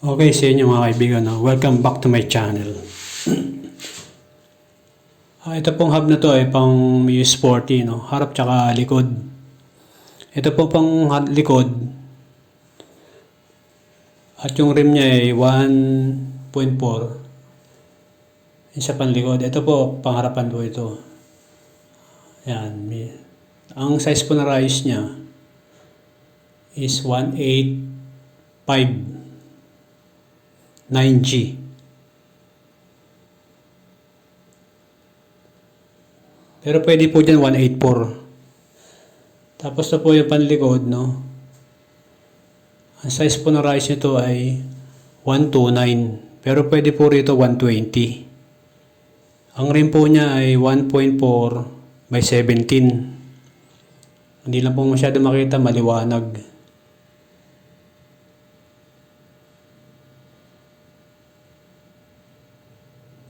Okay sa inyo mga kaibigan, no? Welcome back to my channel. Ito pong hub na to ay pang Muse Sporty, no? Harap tsaka likod. Ito po pang likod. At yung rim niya ay 1.4. Isa pang likod. Ito po, pangharapan po ito. Yan. Ang size po na rayos niya is 1.85 9G. Pero pwede po dyan 184. Tapos na po yung panlikod, no? Ang size po na rise nito ay 129. Pero pwede po rito 120. Ang rim po niya ay 1.4 by 17. Hindi lang po masyado makita, maliwanag.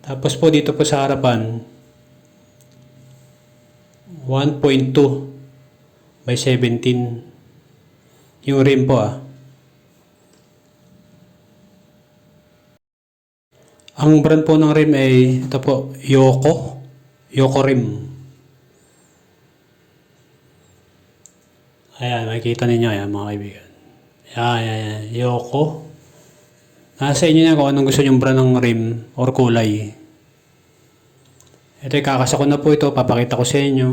Tapos po dito po sa harapan, 1.2 by 17 yung rim po Ang brand po ng rim ay ito po, Yoko rim. Ayan, makikita ninyo ayan mga kaibigan. Ayan, Yoko. Nasa inyo na kung anong gusto nyong brand ng rim or kulay. Ito, kakasa ko na po ito. Papakita ko sa inyo.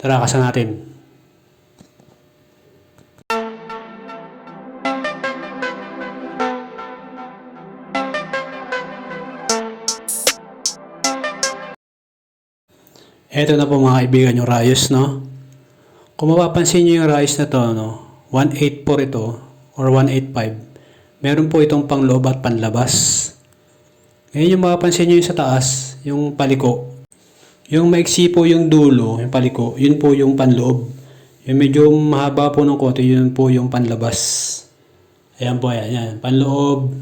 Tara, kasa natin. Ito na po mga kaibigan yung rayos, no? Kung mapapansin nyo yung rayos na to, no? 184 ito or 185. Meron po itong pangloob at panlabas. Ngayon yung mapapansin nyo yung sa taas, yung paliko. Yung maiksi po yung dulo, yung paliko, yun po yung panloob. Yung medyo mahaba po ng konti, yun po yung panlabas. Ayan po, ayan. Panloob.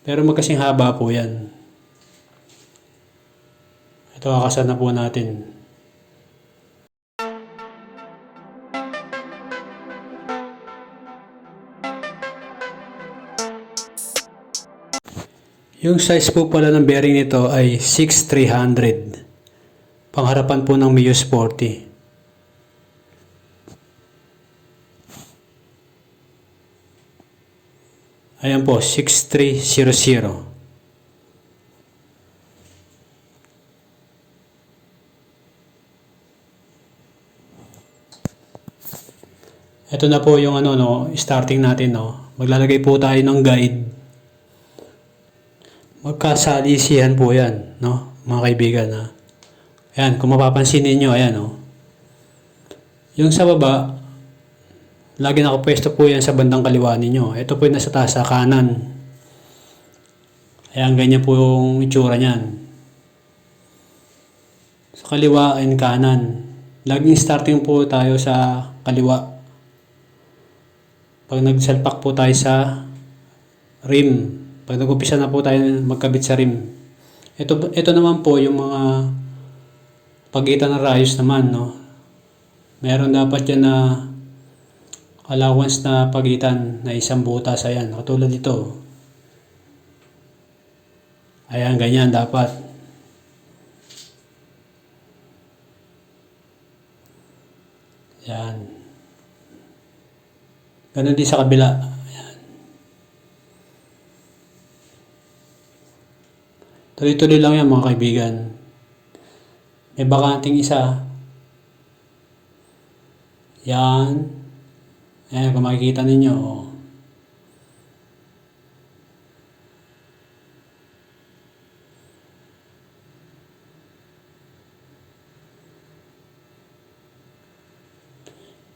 Pero magkasing haba po yan. Ito, kakasan na po natin. Yung size po pala ng bearing nito ay 6300. Pangharapan po ng Mio Sporty. Ayan po, 6300. Ito na po yung starting natin, no. Maglalagay po tayo ng guide. Magkasalisihan po yan, no, mga kaibigan, ha. Ayan, kung mapapansin ninyo, ayan, no. Yung sa baba, lagi nakapwesto po yan sa bandang kaliwa ninyo. Ito po yung nasa taas sa kanan. Ayan, ganyan po yung itsura niyan. Sa kaliwa and kanan. Laging starting po tayo sa kaliwa. Pag nagsalpak po tayo sa rim, pag nag-upisa na po tayo magkabit sa rim. Ito naman po yung mga pagitan ng rayos naman, no. Meron dapat yan na allowance na pagitan na isang butas, ayan, katulad dito. Ayan, ganyan dapat. Ayan. Ganun din sa kabila. Tuloy-tuloy lang yan mga kaibigan. May bakanting isa. Yan. Ayan, kung makikita ninyo. Oh.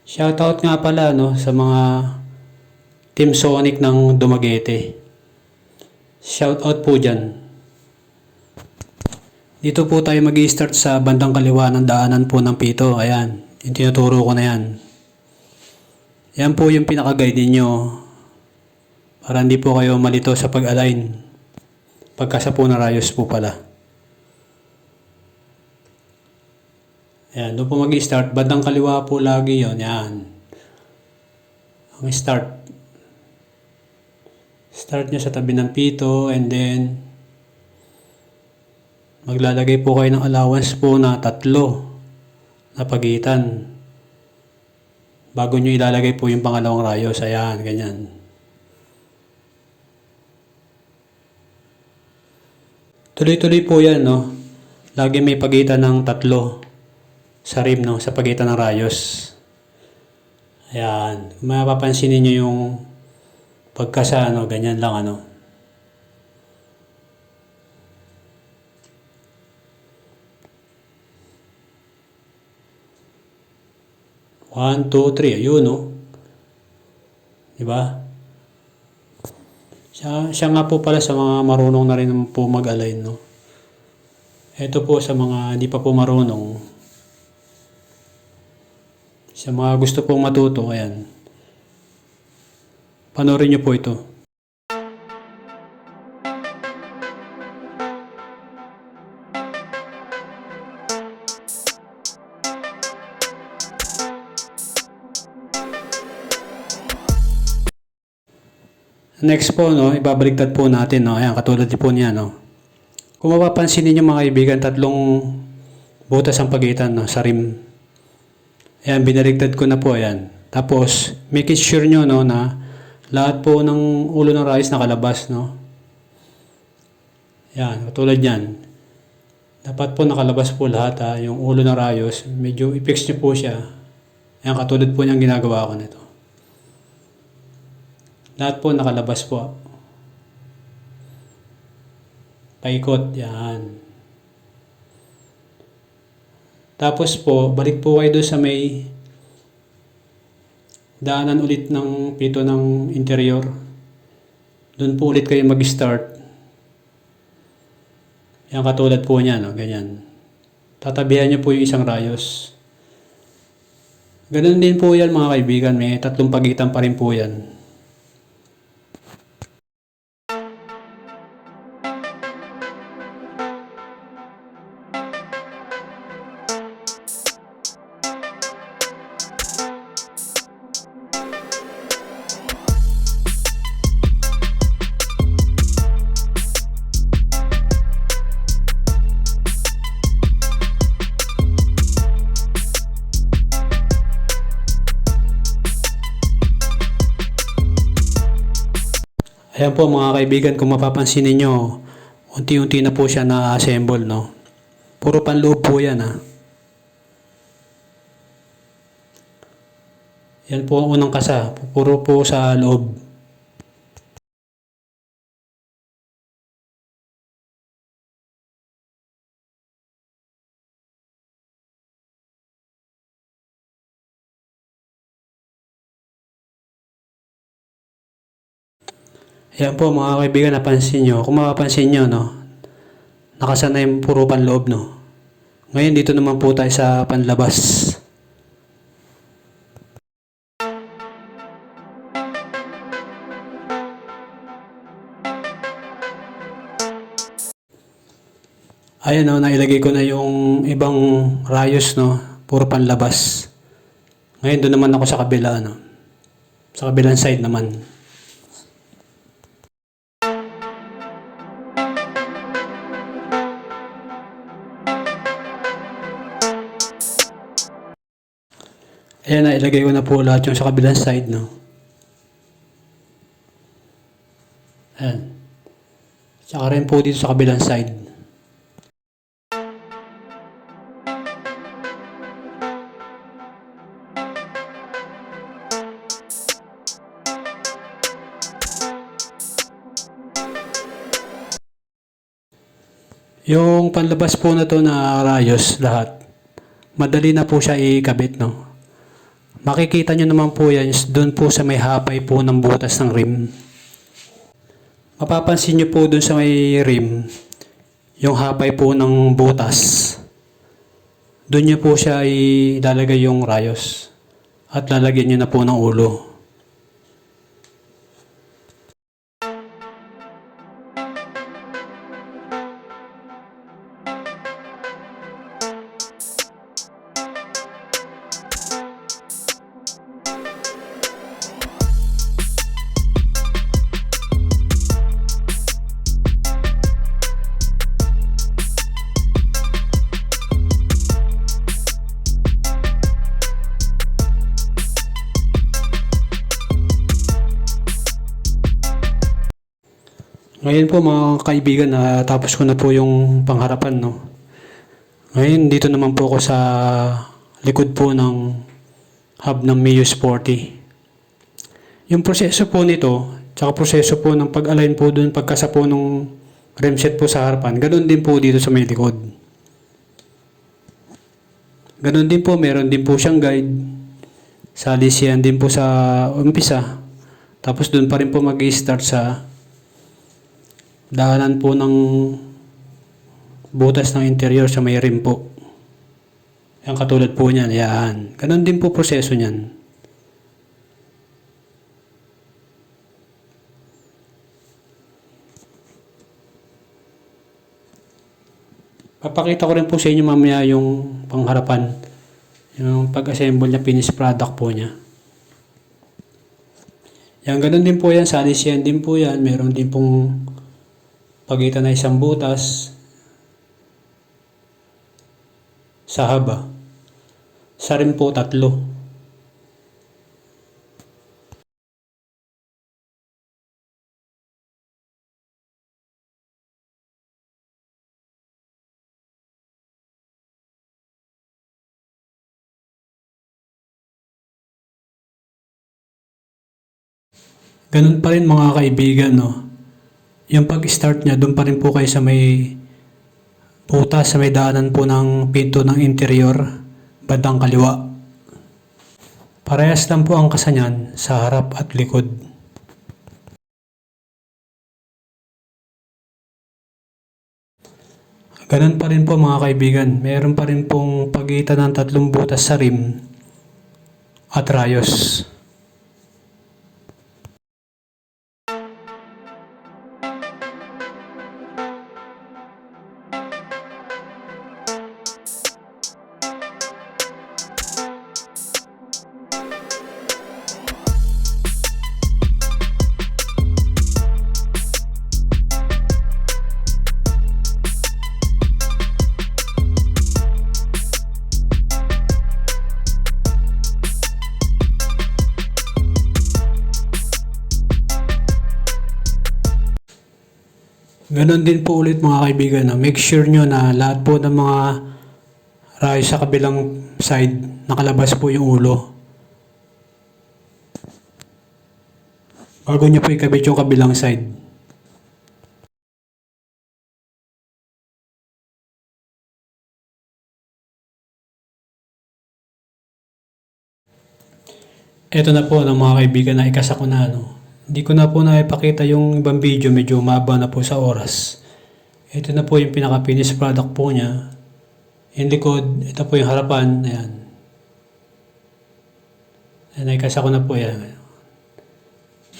Shoutout nga pala, no, sa mga Team Sonic ng Dumaguete. Shoutout po dyan. Dito po tayo mag-i-start sa bandang kaliwa ng daanan po ng pito. Ayan, yung tinuturo ko na yan. Yan po yung pinaka-guide ninyo. Para hindi po kayo malito sa pag-align. Pagkasa po na rayos po pala. Ayan, doon po mag-start. Bandang kaliwa po lagi yon. Yan. ang start nyo sa tabi ng pito, and then maglalagay po kayo ng allowance po na 3 na pagitan bago nyo ilalagay po yung pangalawang rayos. Ayan, ganyan. Tuloy-tuloy po yan, no? Lagi may pagitan ng 3 sa rim, no? Sa pagitan ng rayos. Ayan. Kung mapapansin niyo yung pagkasa, ano, ganyan lang, ano. One, two, three. Ayun, no? Diba? Siya nga po pala sa mga marunong na rin po mag-align, no? Ito po sa mga hindi pa po marunong. Sa mga gusto pong matuto, ayan. Panoorin niyo po ito. Next po, no, ibabaliktad po natin, no. Ayan, katulad po niya, no. Kung mapapansin niyo mga kaibigan, 3 butas ang pagitan, no, sa rim. Ayan, binaligtad ko na po, ayan. Tapos, make it sure nyo, no, na lahat po ng ulo ng rayos nakalabas, no. Ayan, katulad yan. Dapat po nakalabas po lahat, ha. Yung ulo ng rayos, medyo i-fix nyo po siya. Ayan, katulad po niyang ginagawa ko nito. Lahat po nakalabas po. Paikot, yan. Tapos po, balik po kayo doon sa may daanan ulit ng pito ng interior. Doon po ulit kayo mag-start. Yan, katulad po niya, no? Ganyan. Tatabihan niyo po yung isang rayos. Ganun din po yan mga kaibigan. May 3 pagitan pa rin po yan. Ayan po mga kaibigan, kung mapapansin ninyo, unti-unti na po siya na-assemble, no? Puro panloob po yan, ha? Yan po ang unang kasa, puro po sa loob. Ayan po mga kaibigan, napansin nyo. Kung mapapansin nyo, no? Nakasa na yung puro panloob, no? Ngayon dito naman po tayo sa panlabas. Ayan, no? Nailagay ko na yung ibang rayos, no? Puro panlabas. Ngayon doon naman ako sa kabila, no? Sa kabilang side naman. Ayan na, ilagay ko na po lahat yung sa kabilang side, no? Ayan. Tsaka rin po dito sa kabilang side. Yung panlabas po na to na rayos lahat, madali na po siya ikabit, no? Makikita nyo naman po yan doon po sa may hapay po ng butas ng rim. Mapapansin nyo po doon sa may rim, yung hapay po ng butas. Doon nyo po siya ilalagay yung rayos at lalagyan nyo na po ng ulo. Ngayon po mga kaibigan, tapos ko na po yung pangharapan, no. Ngayon dito naman po ako sa likod po ng hub ng Mio Sporty. Yung proseso po nito, tsaka proseso po ng pag-align po dun pagkasa po nung rim set po sa harapan, ganun din po dito sa may likod. Ganun din po, meron din po siyang guide. Salisihan din po sa umpisa. Tapos dun pa rin po mag-i-start sa daanan po ng butas ng interior sa may rim po. Yan katulad po niyan, yan. Ganun din po proseso niyan. Papakita ko rin po sa inyo mamaya yung pangharapan. Yung pag-assemble niya, finished product po niya. Yan, ganun din po yan. Salisihan din po yan. Meron din pong pagitan na isang butas sa haba. Sa rim po, 3. Ganun pa rin mga kaibigan, no? Yung pag-start niya, doon pa rin po kayo sa may butas, sa may daanan po ng pinto ng interior, bandang kaliwa. Parehas lang po ang kasa niyan sa harap at likod. Ganun pa rin po mga kaibigan, meron pa rin pong pagitan ng 3 butas sa rim at rayos. Ganon din po ulit mga kaibigan, na make sure nyo na lahat po ng mga rayos sa kabilang side, nakalabas po yung ulo. Bago nyo po ikabit yung kabilang side. Ito na po ng mga kaibigan, na ikasa ko na, no. Hindi ko na po naipakita yung ibang video, medyo mahaba na po sa oras. Ito na po yung pinaka-finished product po niya. Yung likod, ito po yung harapan, ayan. Ayan, naikasa ko na po yan.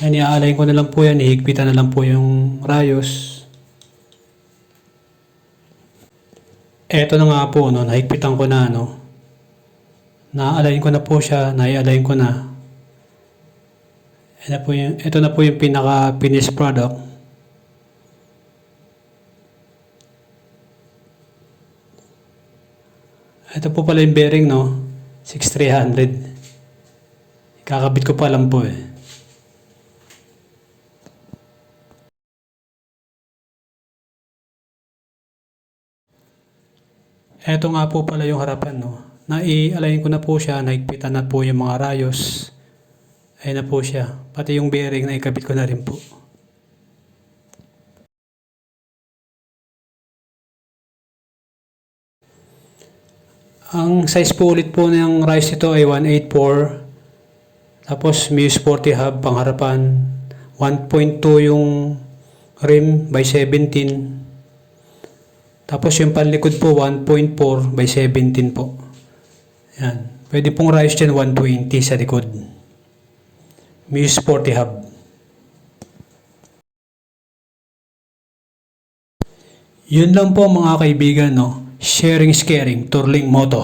Ayan, i-align ko na lang po yan, ihigpitan na lang po yung rayos. Ito na nga po, no, nahigpitan ko na, no. Na-align ko na po siya, na-i-align ko na. Ito na po yung pinaka-finished product. Ito po pala yung bearing, no? 6300. Kakabit ko pa lang po eh. Ito nga po pala yung harapan, no? Na-i-align ko na po siya, naigpitan na po yung mga rayos. Ayun na po siya. Pati yung bearing na ikabit ko na rin po. Ang size po ulit po ng rayos nito ay 184. Tapos Mio Sporty Hub pangharapan. 1.2 yung rim by 17. Tapos yung panlikod po 1.4 by 17 po. Yan. Pwede pong rayos dyan 120 sa likod. Mio Sporty Hub. Yun lang po mga kaibigan, no? Sharing is caring, Turling Moto.